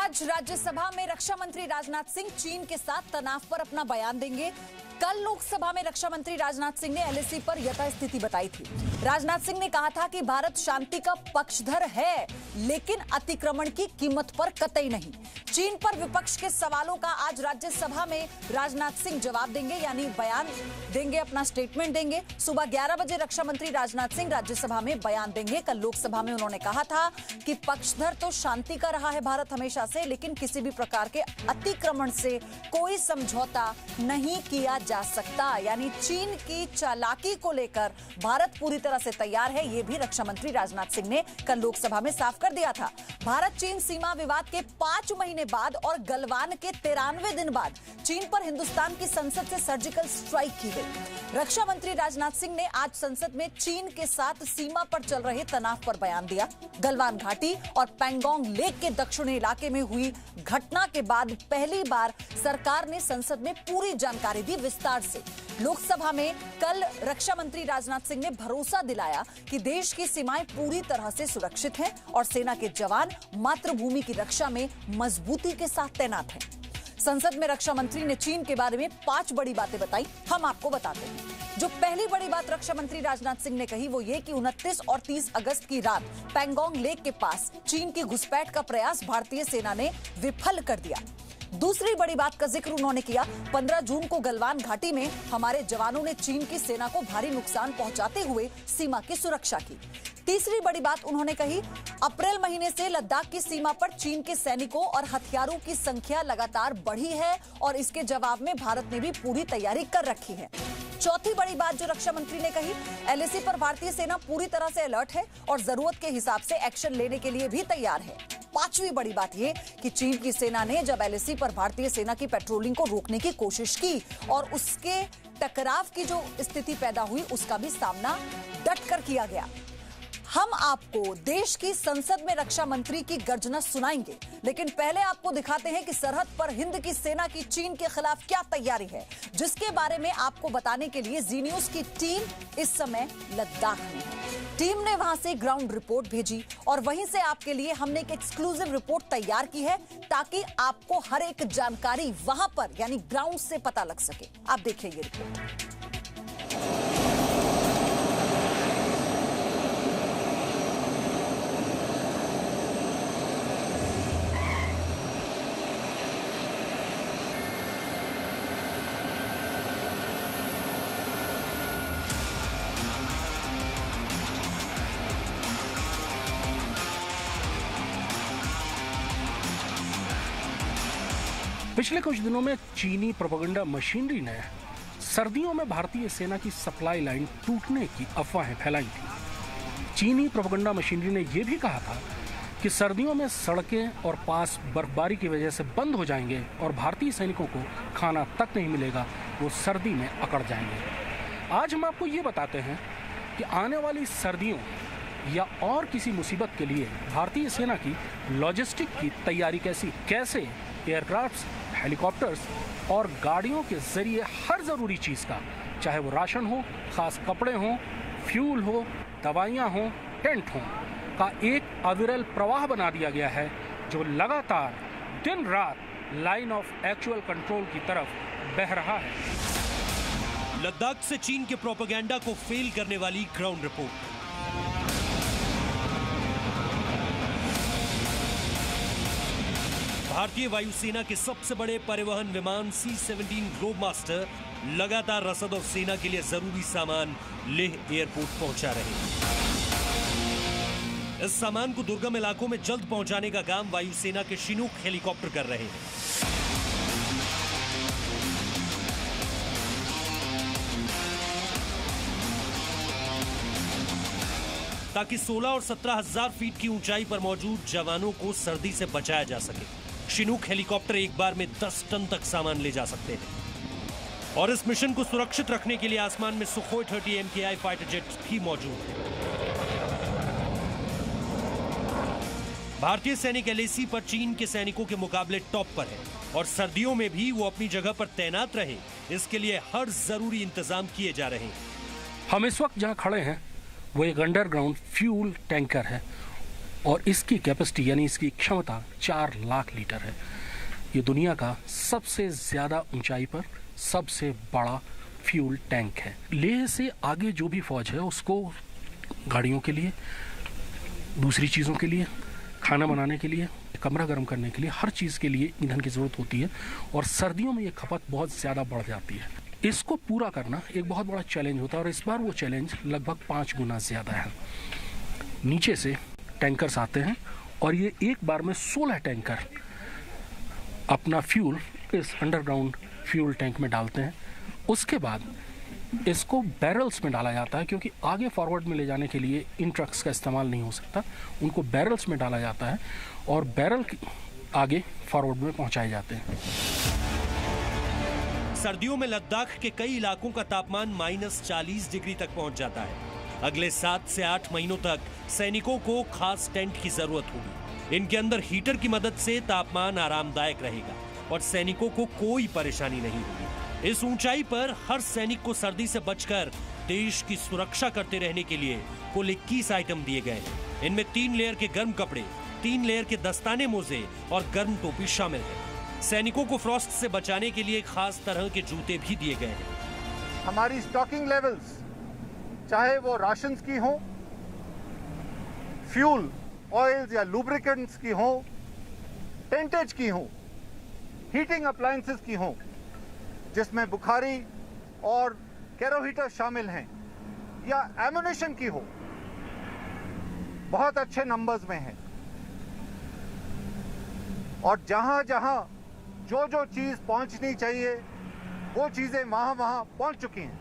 आज राज्यसभा में रक्षा मंत्री राजनाथ सिंह चीन के साथ तनाव पर अपना बयान देंगे। कल लोकसभा में रक्षा मंत्री राजनाथ सिंह ने एलएसी पर यथास्थिति बताई थी। राजनाथ सिंह ने कहा था कि भारत शांति का पक्षधर है, लेकिन अतिक्रमण की कीमत पर कतई नहीं। चीन पर विपक्ष के सवालों का आज राज्यसभा में राजनाथ सिंह जवाब देंगे, यानी बयान देंगे, अपना स्टेटमेंट देंगे। सुबह 11 बजे रक्षा मंत्री राजनाथ सिंह राज्यसभा में बयान देंगे। कल लोकसभा में उन्होंने कहा था कि पक्षधर तो शांति का रहा है भारत हमेशा से, लेकिन किसी भी प्रकार के अतिक्रमण से कोई समझौता नहीं किया जा सकता। यानी चीन की चालाकी को लेकर भारत पूरी तरह से तैयार है, यह भी रक्षा मंत्री राजनाथ सिंह ने कल लोकसभा में साफ कर दिया था। भारत चीन सीमा विवाद के 5 महीने बाद और गलवान के 93 दिन बाद चीन पर हिंदुस्तान की संसद से सर्जिकल स्ट्राइक की गई। रक्षा मंत्री राजनाथ सिंह ने आज संसद में चीन के साथ सीमा पर चल रहे तनाव पर बयान दिया। गलवान घाटी और पैंगोंग लेक के दक्षिणी इलाके में हुई घटना के बाद पहली बार सरकार ने संसद में पूरी जानकारी दी विस्तार से। लोकसभा में कल रक्षा मंत्री राजनाथ सिंह ने भरोसा दिलाया कि देश की सीमाएं पूरी तरह से सुरक्षित हैं और सेना के जवान मातृभूमि की रक्षा में मजबूती के साथ तैनात हैं। संसद में रक्षा मंत्री ने चीन के बारे में 5 बड़ी बातें बताई, हम आपको बताते हैं। जो पहली बड़ी बात रक्षा मंत्री राजनाथ सिंह ने कही वो ये कि 29 और 30 अगस्त की रात पैंगोंग लेक के पास चीन की घुसपैठ का प्रयास भारतीय सेना ने विफल कर दिया। दूसरी बड़ी बात का जिक्र उन्होंने किया, 15 जून को गलवान घाटी में हमारे जवानों ने चीन की सेना को भारी नुकसान पहुंचाते हुए सीमा की सुरक्षा की। तीसरी बड़ी बात उन्होंने कही, अप्रैल महीने से लद्दाख की सीमा पर चीन के सैनिकों और हथियारों की संख्या लगातार बढ़ी है और इसके जवाब में भारत ने भी पूरी तैयारी कर रखी है। चौथी बड़ी बात जो रक्षा मंत्री ने कही, एलएसी पर भारतीय सेना पूरी तरह से अलर्ट है और जरूरत के हिसाब से एक्शन लेने के लिए भी तैयार है। पांचवी बड़ी बात यह कि चीन की सेना ने जब एलएसी पर भारतीय सेना की पेट्रोलिंग को रोकने की कोशिश की और उसके टकराव की जो स्थिति पैदा हुई उसका भी सामना डटकर किया गया। हम आपको देश की संसद में रक्षा मंत्री की गर्जना सुनाएंगे, लेकिन पहले आपको दिखाते हैं कि सरहद पर हिंद की सेना की चीन के खिलाफ क्या तैयारी है, जिसके बारे में आपको बताने के लिए जी न्यूज की टीम इस समय लद्दाख में है। टीम ने वहां से ग्राउंड रिपोर्ट भेजी और वहीं से आपके लिए हमने एक एक्सक्लूसिव रिपोर्ट तैयार की है ताकि आपको हर एक जानकारी वहां पर यानी ग्राउंड से पता लग सके। आप देखिए ये रिपोर्ट। पिछले कुछ दिनों में चीनी प्रोपेगेंडा मशीनरी ने सर्दियों में भारतीय सेना की सप्लाई लाइन टूटने की अफवाहें फैलाई थी। चीनी प्रोपेगेंडा मशीनरी ने यह भी कहा था कि सर्दियों में सड़कें और पास बर्फबारी की वजह से बंद हो जाएंगे और भारतीय सैनिकों को खाना तक नहीं मिलेगा, वो सर्दी में अकड़ जाएंगे। आज हम आपको ये बताते हैं कि आने वाली सर्दियों या और किसी मुसीबत के लिए भारतीय सेना की लॉजिस्टिक की तैयारी कैसे एयरक्राफ्ट्स, हेलीकॉप्टर्स और गाड़ियों के जरिए हर जरूरी चीज का, चाहे वो राशन हो, खास कपड़े हो, फ्यूल हो, दवाइयां हो, टेंट हो, का एक अविरल प्रवाह बना दिया गया है, जो लगातार दिन रात लाइन ऑफ एक्चुअल कंट्रोल की तरफ बह रहा है। लद्दाख से चीन के प्रोपेगेंडा को फेल करने वाली ग्राउंड रिपोर्ट। भारतीय वायुसेना के सबसे बड़े परिवहन विमान C-17 ग्लोबमास्टर लगातार रसद और सेना के लिए जरूरी सामान लेह एयरपोर्ट पहुंचा रहे हैं। इस सामान को दुर्गम इलाकों में जल्द पहुंचाने का काम वायुसेना के शिनूक हेलीकॉप्टर कर रहे हैं। ताकि 16 और 17,000 फीट की ऊंचाई पर मौजूद जवानों को सर्दी से बचाया जा सके। शिनूक हेलीकॉप्टर एक बार में 10 टन तक सामान ले जा सकते हैं और इस मिशन को सुरक्षित रखने के लिए आसमान में सुखोई 30 MKI फाइटर जेट भी मौजूद है। भारतीय सैनिक एलएसी पर चीन के सैनिकों के मुकाबले टॉप पर है और सर्दियों में भी वो अपनी जगह पर तैनात रहे, इसके लिए हर जरूरी इंतजाम किए जा रहे हैं। हम इस वक्त जहां खड़े हैं वो एक अंडरग्राउंड फ्यूल टैंकर है और इसकी कैपेसिटी यानी इसकी क्षमता 4 लाख लीटर है। ये दुनिया का सबसे ज़्यादा ऊंचाई पर सबसे बड़ा फ्यूल टैंक है। लेह से आगे जो भी फौज है उसको गाड़ियों के लिए, दूसरी चीज़ों के लिए, खाना बनाने के लिए, कमरा गर्म करने के लिए, हर चीज़ के लिए ईंधन की ज़रूरत होती है और सर्दियों में ये खपत बहुत ज़्यादा बढ़ जाती है। इसको पूरा करना एक बहुत बड़ा चैलेंज होता है और इस बार वो चैलेंज लगभग 5 गुना ज़्यादा है। नीचे से टैंकर्स आते हैं और ये एक बार में 16 टैंकर अपना फ्यूल इस अंडरग्राउंड फ्यूल टैंक में डालते हैं। उसके बाद इसको बैरल्स में डाला जाता है, क्योंकि आगे फॉरवर्ड में ले जाने के लिए इन ट्रक्स का इस्तेमाल नहीं हो सकता। उनको बैरल्स में डाला जाता है और बैरल आगे फॉरवर्ड में पहुंचाए जाते हैं। सर्दियों में लद्दाख के कई इलाकों का तापमान -40 डिग्री तक पहुंच जाता है। अगले 7 से 8 महीनों तक सैनिकों को खास टेंट की जरूरत होगी। इनके अंदर हीटर की मदद से तापमान आरामदायक रहेगा और सैनिकों को कोई परेशानी नहीं होगी। इस ऊंचाई पर हर सैनिक को सर्दी से बचकर देश की सुरक्षा करते रहने के लिए कुल 21 आइटम दिए गए हैं। इनमें 3 लेयर के गर्म कपड़े, 3 लेयर के दस्ताने मोजे और गर्म टोपी शामिल है। सैनिकों को फ्रॉस्ट से बचाने के लिए खास तरह के जूते भी दिए गए हैं। हमारी स्टॉकिंग लेवल्स, चाहे वो राशंस की हो, फ्यूल, ऑयल्स या लुब्रिकेंट्स की हो, टेंटेज की हो, हीटिंग अप्लायंसेस की हो, जिसमें बुखारी और कैरो हीटर शामिल हैं, या एमुनेशन की हो, बहुत अच्छे नंबर्स में है। और जहां जहां जो जो चीज पहुंचनी चाहिए वो चीजें वहां वहां पहुंच चुकी हैं।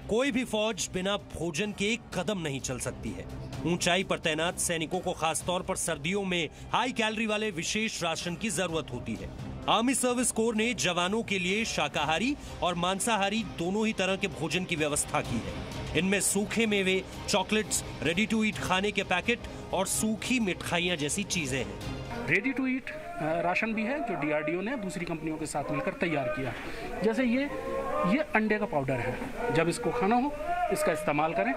कोई भी फौज बिना भोजन के एक कदम नहीं चल सकती है। ऊंचाई पर तैनात सैनिकों को खासतौर पर सर्दियों में हाई कैलोरी वाले विशेष राशन की जरूरत होती है। आर्मी सर्विस कोर ने जवानों के लिए शाकाहारी और मांसाहारी दोनों ही तरह के भोजन की व्यवस्था की है। इनमें सूखे मेवे, चॉकलेट्स, रेडी टू ईट खाने के पैकेट और सूखी मिठाइयां जैसी चीजें हैं। रेडी टू ईट राशन भी है जो डीआरडीओ ने दूसरी कंपनियों के साथ मिलकर तैयार किया। जैसे ये अंडे का पाउडर है, जब इसको खाना हो इसका इस्तेमाल करें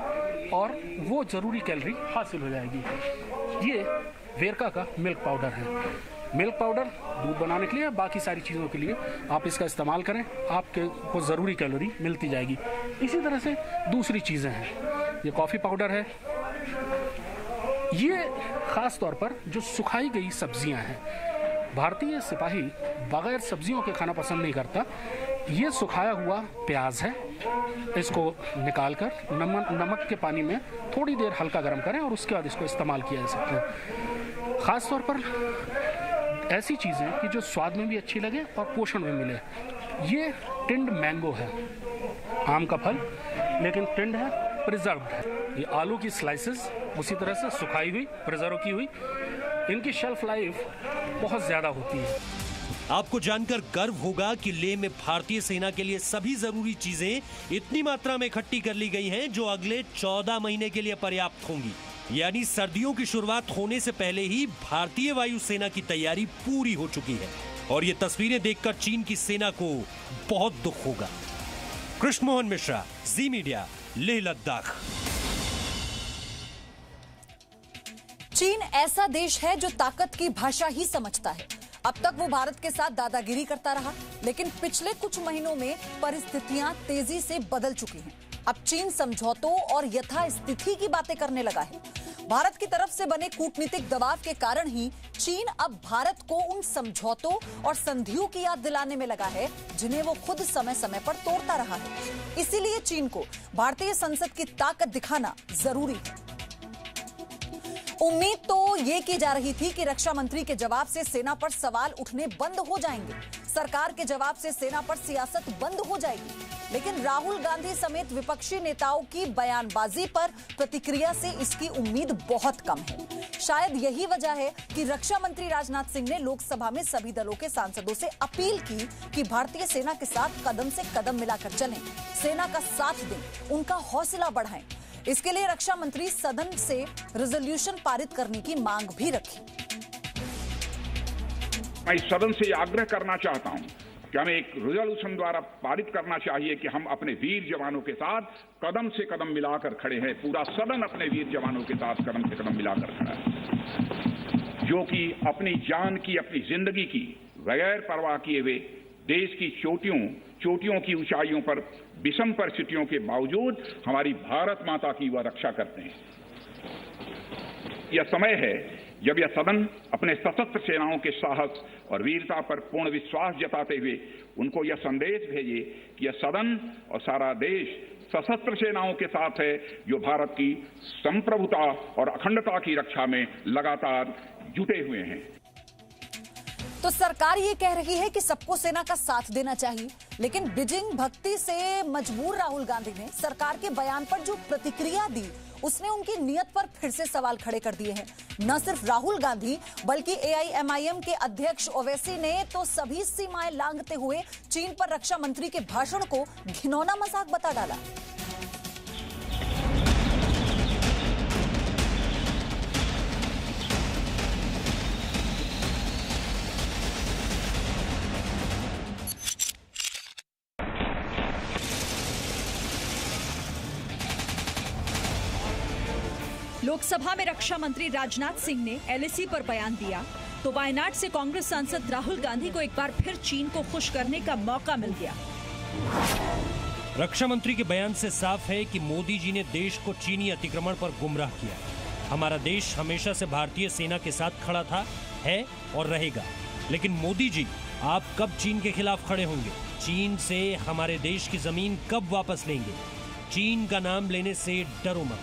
और वो ज़रूरी कैलोरी हासिल हो जाएगी। ये वेरका का मिल्क पाउडर है। मिल्क पाउडर दूध बनाने के लिए, बाकी सारी चीज़ों के लिए आप इसका इस्तेमाल करें, आपके को ज़रूरी कैलोरी मिलती जाएगी। इसी तरह से दूसरी चीज़ें हैं। ये कॉफ़ी पाउडर है। ये ख़ास तौर पर जो सुखाई गई सब्जियां हैं, भारतीय सिपाही बगैर सब्जियों के खाना पसंद नहीं करता। ये सुखाया हुआ प्याज है, इसको निकालकर नमक के पानी में थोड़ी देर हल्का गर्म करें और उसके बाद इसको इस्तेमाल किया जा सकता है। ख़ास तौर पर ऐसी चीज़ें कि जो स्वाद में भी अच्छी लगे और पोषण में मिले। ये टिंड मैंगो है, आम का फल, लेकिन टिंड है, प्रिजर्व्ड है। ये आलू की स्लाइसेस उसी तरह से सुखाई हुई, प्रिजर्व की हुई। इनकी शेल्फ लाइफ बहुत ज़्यादा होती है। आपको जानकर गर्व होगा कि लेह में भारतीय सेना के लिए सभी जरूरी चीजें इतनी मात्रा में इकट्ठी कर ली गई हैं जो अगले 14 महीने के लिए पर्याप्त होंगी। यानी सर्दियों की शुरुआत होने से पहले ही भारतीय वायुसेना की तैयारी पूरी हो चुकी है। और ये तस्वीरें देखकर चीन की सेना को बहुत दुख होगा। कृष्ण मोहन मिश्रा, जी मीडिया, लेह लद्दाख। चीन ऐसा देश है जो ताकत की भाषा ही समझता है। अब तक वो भारत के साथ दादागिरी करता रहा, लेकिन पिछले कुछ महीनों में परिस्थितियां तेजी से बदल चुकी हैं। अब चीन समझौतों और यथास्थिति की बातें करने लगा है। भारत की तरफ से बने कूटनीतिक दबाव के कारण ही चीन अब भारत को उन समझौतों और संधियों की याद दिलाने में लगा है जिन्हें वो खुद समय समय पर तोड़ता रहा है। इसीलिए चीन को भारतीय संसद की ताकत दिखाना जरूरी है। उम्मीद तो ये की जा रही थी कि रक्षा मंत्री के जवाब से सेना पर सवाल उठने बंद हो जाएंगे, सरकार के जवाब से सेना पर सियासत बंद हो जाएगी। लेकिन राहुल गांधी समेत विपक्षी नेताओं की बयानबाजी पर प्रतिक्रिया से इसकी उम्मीद बहुत कम है। शायद यही वजह है कि रक्षा मंत्री राजनाथ सिंह ने लोकसभा में सभी दलों के सांसदों से अपील की कि भारतीय सेना के साथ कदम से कदम मिलाकर चलें, सेना का साथ दें, उनका हौसला बढ़ाएं। इसके लिए रक्षा मंत्री सदन से रेजोल्यूशन पारित करने की मांग भी रखी। मैं सदन से आग्रह करना चाहता हूं कि हमें एक रेजोल्यूशन द्वारा पारित करना चाहिए कि हम अपने वीर जवानों के साथ कदम से कदम मिलाकर खड़े हैं। पूरा सदन अपने वीर जवानों के साथ कदम से कदम मिलाकर खड़ा है, जो कि अपनी जान की, अपनी जिंदगी की बगैर परवाह किए हुए देश की चोटियों की ऊंचाइयों पर विषम परिस्थितियों के बावजूद हमारी भारत माता की वह रक्षा करते हैं। यह समय है जब यह सदन अपने सशस्त्र सेनाओं के साहस और वीरता पर पूर्ण विश्वास जताते हुए उनको यह संदेश भेजे कि यह सदन और सारा देश सशस्त्र सेनाओं के साथ है, जो भारत की संप्रभुता और अखंडता की रक्षा में लगातार जुटे हुए हैं। तो सरकार ये कह रही है कि सबको सेना का साथ देना चाहिए, लेकिन बीजिंग भक्ति से मजबूर राहुल गांधी ने सरकार के बयान पर जो प्रतिक्रिया दी, उसने उनकी नीयत पर फिर से सवाल खड़े कर दिए हैं। न सिर्फ राहुल गांधी बल्कि AIMIM के अध्यक्ष ओवैसी ने तो सभी सीमाएं लांघते हुए चीन पर रक्षा मंत्री के भाषण को घिनौना मजाक बता डाला। लोकसभा में रक्षा मंत्री राजनाथ सिंह ने LAC पर बयान दिया तो वायनाड से कांग्रेस सांसद राहुल गांधी को एक बार फिर चीन को खुश करने का मौका मिल गया। रक्षा मंत्री के बयान से साफ है कि मोदी जी ने देश को चीनी अतिक्रमण पर गुमराह किया। हमारा देश हमेशा से भारतीय सेना के साथ खड़ा था, है और रहेगा। लेकिन मोदी जी, आप कब चीन के खिलाफ खड़े होंगे? चीन से हमारे देश की जमीन कब वापस लेंगे? चीन का नाम लेने से डरो मत।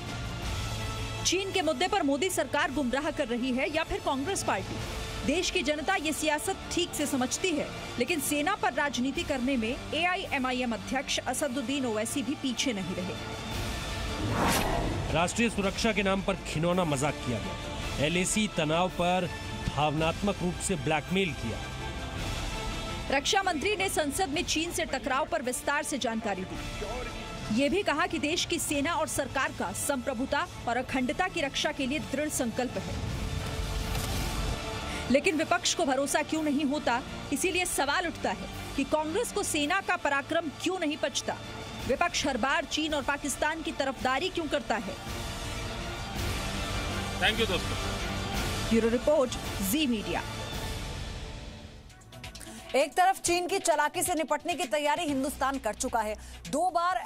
चीन के मुद्दे पर मोदी सरकार गुमराह कर रही है या फिर कांग्रेस पार्टी? देश की जनता ये सियासत ठीक से समझती है, लेकिन सेना पर राजनीति करने में AIMIM अध्यक्ष असदुद्दीन ओवैसी भी पीछे नहीं रहे। राष्ट्रीय सुरक्षा के नाम पर खिलौना मजाक किया गया। LAC तनाव पर भावनात्मक रूप से ब्लैकमेल किया। रक्षा मंत्री ने संसद में चीन से टकराव पर विस्तार से जानकारी दी। ये भी कहा कि देश की सेना और सरकार का संप्रभुता और अखंडता की रक्षा के लिए दृढ़ संकल्प है। लेकिन विपक्ष को भरोसा क्यों नहीं होता, इसीलिए सवाल उठता है कि कांग्रेस को सेना का पराक्रम क्यों नहीं पचता? विपक्ष हर बार चीन और पाकिस्तान की तरफदारी क्यों करता है? थैंक यू दोस्तों। ब्यूरो रिपोर्ट, जी मीडिया। एक तरफ चीन की चालाकी से निपटने की तैयारी हिंदुस्तान कर चुका है। 2 बार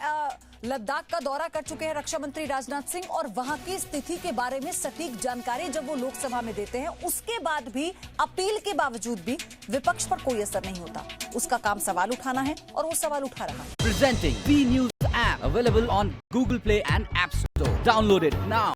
लद्दाख का दौरा कर चुके हैं रक्षा मंत्री राजनाथ सिंह, और वहां की स्थिति के बारे में सटीक जानकारी जब वो लोकसभा में देते हैं, उसके बाद भी अपील के बावजूद भी विपक्ष पर कोई असर नहीं होता। उसका काम सवाल उठाना है और वो सवाल उठा रहा है। Presenting B News app available on Google Play and App Store. Download it now.